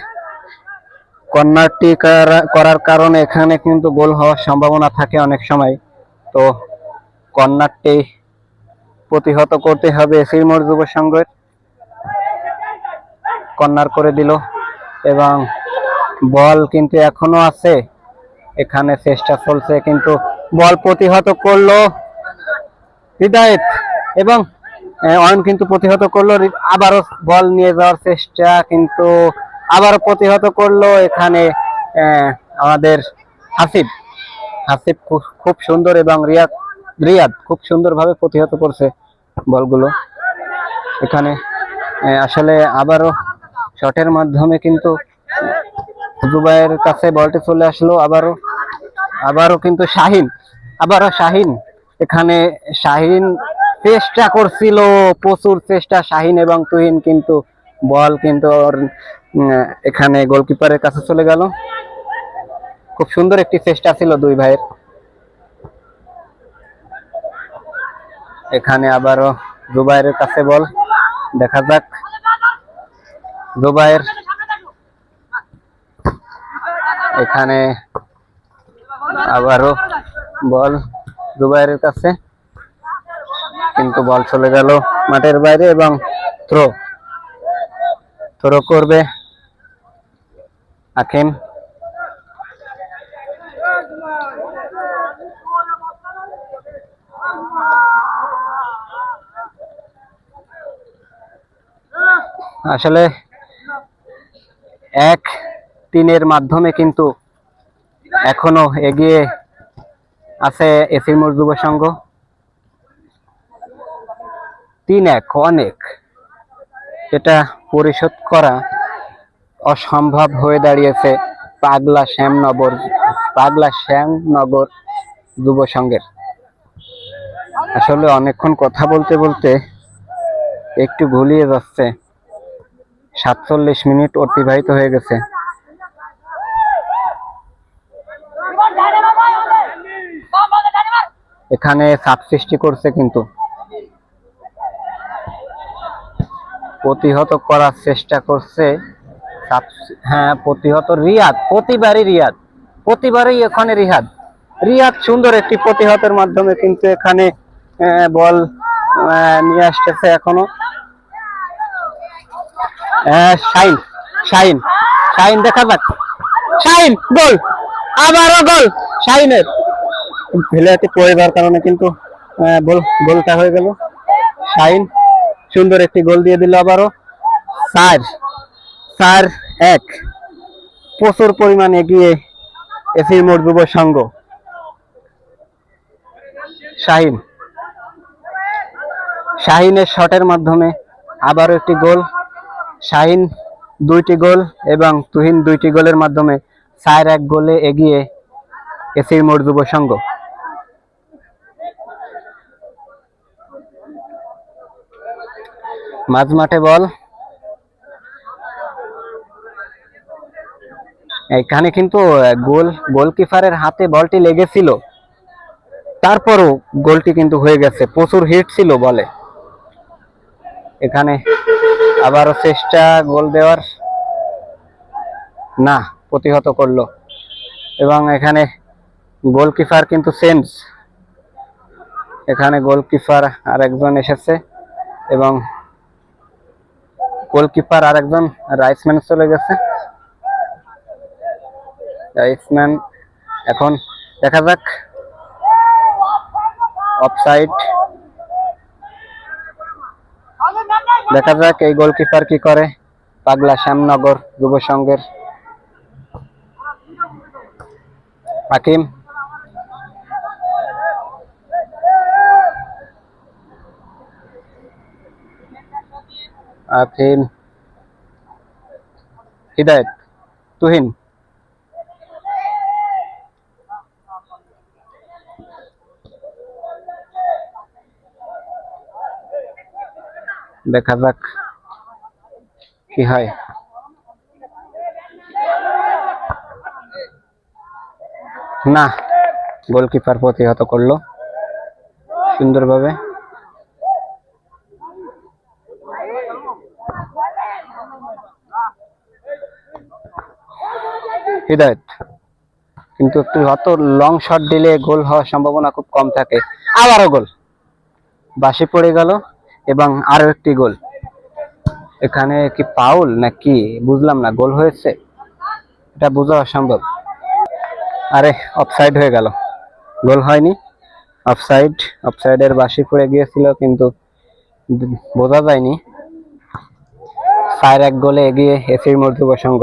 কর্নারটি করার কারণে এখানে কিন্তু গোল হওয়ার সম্ভাবনা থাকে অনেক সময়। তো কর্নারটি প্রতিহত করতে হবে এসির মোড় যুব সংঘের। কর্নার করে দিল এবং বল কিন্তু এখনো আছে, এখানে চেষ্টা চলছে, কিন্তু বল প্রতিহত করলো হৃদয়েত এবং অয়ন কিন্তু প্রতিহত করলো। আবারও বল নিয়ে যাওয়ার চেষ্টা, কিন্তু আবারও প্রতিহত করলো এখানে আমাদের হাসিব। হাসিব খুব সুন্দর এবং রিয়াদ খুব সুন্দরভাবে প্রতিহত করছে বলগুলো। এখানে আসলে আবারও শটের মাধ্যমে কিন্তু জুবাইয়ের কাছে বলটি চলে আসলো। আবারও কিন্তু শাহিন এখানে শাহিন চেষ্টা করছিল, প্রচুর চেষ্টা শাহিন এবং তুহিন, কিন্তু বল কিন্তু এখানে গোলকিপারের কাছে চলে গেল। খুব সুন্দর একটি চেষ্টা ছিল দুই ভাইয়ের। এখানে আবারও জুবাইরের কাছে বল, দেখা যাক। জুবাইর এখানে আবারও বল জুবাইরের কাছে, কিন্তু বল চলে গেল মাঠের বাইরে এবং থ্রো করবে আকিম। আসলে 1-3 মাধ্যমে কিন্তু এখনো এগিয়ে আছে এসির মোড় যুব সংঘ। 3-1 অনেক, এটা পরিশোধ করা অসম্ভব হয়ে দাঁড়িয়েছে পাগলা শ্যামনগর যুব সংঘের। আসলে অনেকক্ষণ কথা বলতে বলতে একটু ঘুলিয়ে যাচ্ছে, 47 মিনিট অতিবাহিত হয়ে গেছে। এখানে চাপ সৃষ্টি করছে, কিন্তু প্রতিহত করার চেষ্টা করছে। হ্যাঁ, প্রতিহত প্রতিবারই এখানে রিয়াদ সুন্দর একটি প্রতিহতের মাধ্যমে কিন্তু এখানে বল নিয়ে আসতেছে এখনো। শাহিন দেখা যাক, শাহিন গোল, আবারও গোল শাহিনের। ভেলাতে পড়ে যাওয়ার কারণে কিন্তু গোলটা হয়ে গেল। শাহিন সুন্দর একটি গোল দিয়ে দিল আবারও। 4-1 প্রচুর পরিমাণ এগিয়ে এসির মোড় যুব সংঘ। শাহিনের শটের মাধ্যমে আবারও একটি গোল। শাহিন 2টি গোল এবং তুহিন 2টি গোলের মাধ্যমে 4-1 গোলে এগিয়ে এসির মোড় যুব সংঘ। মাঝমাঠে বল, এখানে কিন্তু গোলকিপারের হাতে বলটি লেগেছিল, তারপরও গোলটি কিন্তু হয়ে গেছে, প্রচুর হিট ছিল বলে। এখানে আবারও চেষ্টা গোল দেওয়ার, না, প্রতিহত করলো এবং এখানে গোলকিপার কিন্তু চেঞ্জ। এখানে গোলকিপার আরেকজন এসেছে এবং গোলকিপার আরেকজন রাইসম্যান চলে গেছে। রাইসম্যান। এখন দেখা যাক অফসাইড, দেখা যাক এই গোলকিপার কি করে পাগলা শ্যামনগর যুব সংঘের হাকিম। আফিম, হিদায়ত, তুহিন, দেখা যাক কি হয়। না, গোলকিপার প্রতিহত করলো সুন্দরভাবে। হিদায়ত, কিন্তু একটু অত লং শট দিলে গোল হওয়ার সম্ভাবনা খুব কম থাকে। আবারও গোল, বাসি পড়ে গেল এবং আরো একটি গোল। এখানে কি ফাউল না কি বুঝলাম না, গোল হয়েছে এটা বোঝা অসম্ভব। আরে অফসাইড হয়ে গেল, গোল হয়নি, অফসাইড। অফসাইডের বাসি পড়ে গিয়েছিল কিন্তু বোঝা যায়নি। 4-1 গোলে এগিয়ে এসির মোড় যুব সংঘ।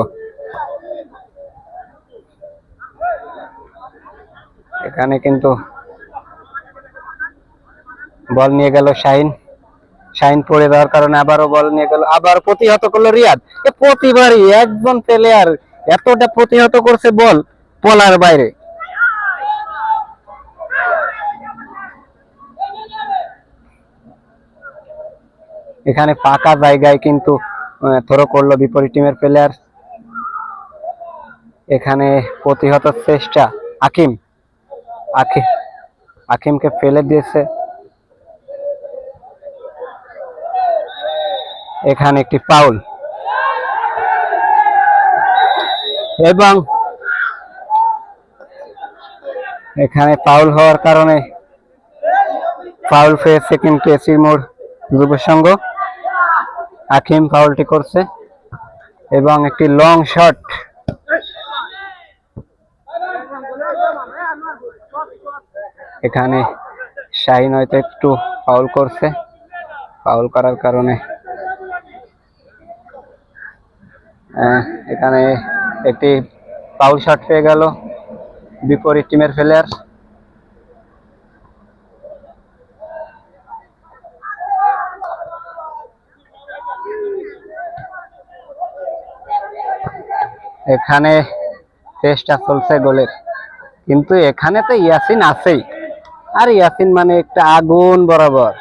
এখানে কিন্তু বল নিয়ে গেল শাহিন, শাহিন পড়ে যাওয়ার কারণে আবারও বল নিয়ে গেল, আবার প্রতিহত করলো রিয়াদ। প্রতিবারই একজন প্লেয়ার এতটা প্রতিহত করছে বল বলার বাইরে। এখানে ফাঁকা জায়গায় কিন্তু থ্রো করলো বিপরীত টিমের প্লেয়ার। এখানে প্রতিহত চেষ্টা, হাকিম, হাকিমকে ফেলে দিয়েছে। এখানে একটি ফাউল এবং এখানে ফাউল হওয়ার কারণে ফাউল পেয়েছে কিন্তু এসির মোড় যুব সংঘ। হাকিম ফাউলটি করছে এবং একটি লং শট। এখানে শাহিন হয়তো একটু ফাউল করছে, ফাউল করার কারণে এখানে একটি ফাউল শট পেয়ে গেল বিপরীত টিমের প্লেয়ার। এখানে চেষ্টা চলছে গোলের, কিন্তু এখানে তো ইয়াসিন আছেই, আর ইয়াসিন মানে একটা আগুন বরাবর।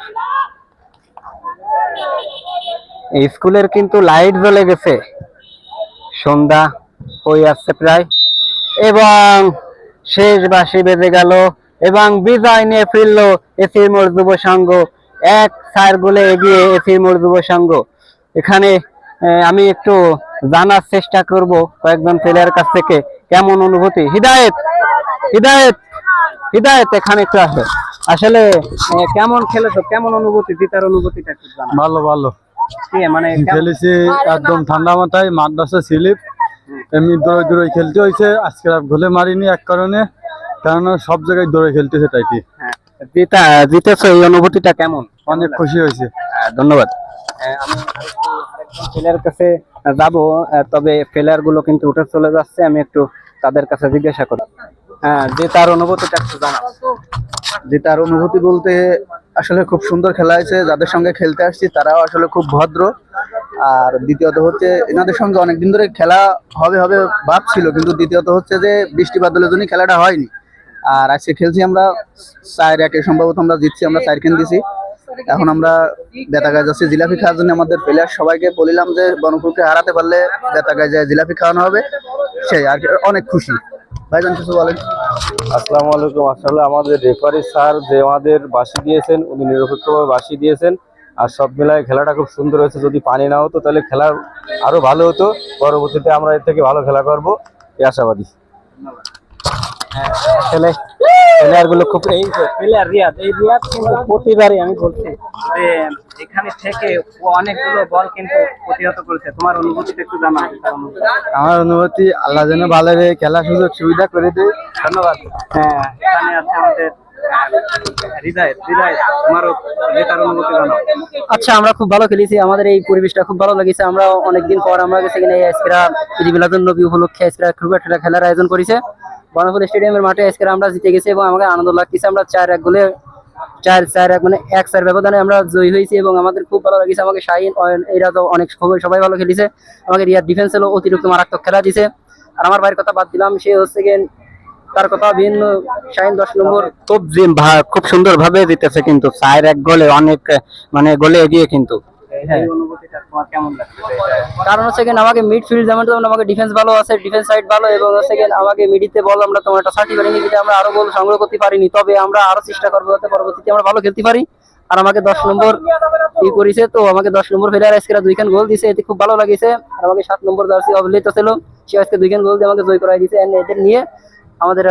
স্কুলের কিন্তু লাইট জ্বলে গেছে, সন্ধ্যা হয়ে আসছে প্রায়, এবং শেষ বাঁশি বেজে গেল এবং বিজয় নিয়ে ফিরল এসির মোড় যুব সংঘ। 1-4 গোলে এগিয়ে এসির মোড় যুব সংঘ। এখানে আমি একটু জানার চেষ্টা করব কয়েকজন প্লেয়ার কাছ থেকে কেমন অনুভূতি। হিদায়ত, হিদায়ত, হিদায়ত এখানে একটু আসবে। আসলে কেমন খেলেছো, কেমন অনুভূতি, জিতার অনুভূতিটা একটু জানাও। ভালো ভালো কি মানে খেলেছি, একদম ঠান্ডা মাথায়, মাদ্রাসা স্লিপ, এমনি দৌড়ে দৌড়ে খেলতে হয়েছে। আজকে আর গোলে মারিনি এক কারণে, কেননা সব জায়গায় দৌড়ে খেলতেছে তাই কি। জিতেছো, এই অনুভূতিটা কেমন? অনেক খুশি হয়েছে। ধন্যবাদ। আমি প্লেয়ার কাছে যাব, তবে প্লেয়ার গুলো কিন্তু উঠে চলে যাচ্ছে, আমি একটু তাদের কাছে জিজ্ঞাসা করি। হ্যাঁ, জেতার অনুভূতিটা একটু জানাও। যেটার অনুভূতি বলতে আসলে খুব সুন্দর খেলা হয়েছে, যাদের সঙ্গে খেলতে আসছি তারাও আসলে খুব ভদ্র। আর দ্বিতীয়ত হচ্ছে এনাদের সঙ্গে অনেকদিন ধরে খেলা হবে হবে ভাব ছিল, কিন্তু দ্বিতীয়ত হচ্ছে যে বৃষ্টি বাদলের জন্য খেলাটা হয়নি। আর আজকে খেলছি আমরা 4-1, সম্ভবত আমরা জিতছি, আমরা 4 কেন দিছি। এখন আমরা বেতাগায় যাচ্ছি জিলাপি খাওয়ার জন্য। আমাদের প্লেয়ার সবাইকে বলিলাম যে বনপুরকে হারাতে পারলে বেতাগায় যায় জিলাপি খাওয়ানো হবে, সেই আর অনেক খুশি। ভাইজান কিছু বলেন। আসসালামু আলাইকুম। আসলে আমাদের রেফারি স্যার যে আমাদের বাঁশি দিয়েছেন, উনি নিরপেক্ষভাবে বাঁশি দিয়েছেন, আর সব মিলায় খেলাটা খুব সুন্দর হয়েছে। যদি পানি না হতো তাহলে খেলা আরো ভালো হতো, পরবর্তীতে আমরা এর থেকে ভালো খেলা করবো এই আশাবাদী। আসলে প্লেয়ার গুলো খুব এই প্লেয়ার রিয়াদ কিন্তু প্রতিবারই আমি বলছি যে এখানে থেকে ও অনেকগুলো বল কিন্তু প্রতিহত করেছে। তোমার অনুভূতিটা একটু জানাও। আমার অনুভূতি আল্লাহ যেন ভালো খেলার সুযোগ সুবিধা করে দেয়। ধন্যবাদ। হ্যাঁ, এখানে আছে আমাদের হৃদয়, তোমারও জেতার অনুভূতি জানাও। আচ্ছা, আমরা খুব ভালো খেলেছি, আমাদের এই পরিবেশটা খুব ভালো লেগেছে। আমরা অনেকদিন পর আমরা গেছি কিনা আজকেরা ঈদ মিলাদুন নবী উপলক্ষে আজকেরা খুব একটা খেলার আয়োজন করেছে বনফুল স্টেডিয়ামের মাঠে। আজকেরা আমরা জিতে গেছি এবং আমাকে আনন্দ লাগতেছে। আমরা 4-1 গোলে 4-1 মানে 1-4 ব্যবধানে আমরা জয়ী হয়েছি এবং আমাদের খুব ভালো লাগছে। আমাকে শাহিন এরা তো অনেক সবাই ভালো খেলেছে। আমাকে রিয়াদ ডিফেন্স হলো অতিরিক্ত মারাত্মক খেলা দিছে। আর আমার ভাইয়ের কথা বাদ দিলাম, সে হচ্ছে গিয়ে তার কথা ভিন্ন। শাহিন 10 নম্বর খুব সুন্দর ভাবে জিতেছে কিন্তু 4-1 গোলে অনেক মানে গোলে এগিয়ে কিন্তু। হ্যাঁ। এই অনুভূতিটা তোমার কেমন লাগছে? কারণ হচ্ছে গিয়ে আমাকে মিডফিল্ড যেমন তেমন আমাকে ডিফেন্স ভালো আছে, ডিফেন্স সাইড ভালো এবং হচ্ছে গিয়ে আমাকে মিডিতে বল আমরা তোমার একটা সার্টি পারিনি, যেটা আমরা আরো বল সংগ্রহ করতে পারিনি। তবে আমরা আরো চেষ্টা করবো যাতে পরবর্তীতে আমরা ভালো খেলতে পারি। আর আমাকে 10 নম্বর করেছে, তো আমাকে 10 নম্বর প্লেয়ার আজকে 2খান গোল দিছে, এতে খুব ভালো লাগিছে। আর আমাকে 7 নম্বর জার্সি অবহেলিত ছিল, সে আজকে 2খান গোল দিয়ে আমাকে জয় করাই দিছে। এদের নিয়ে আমাদের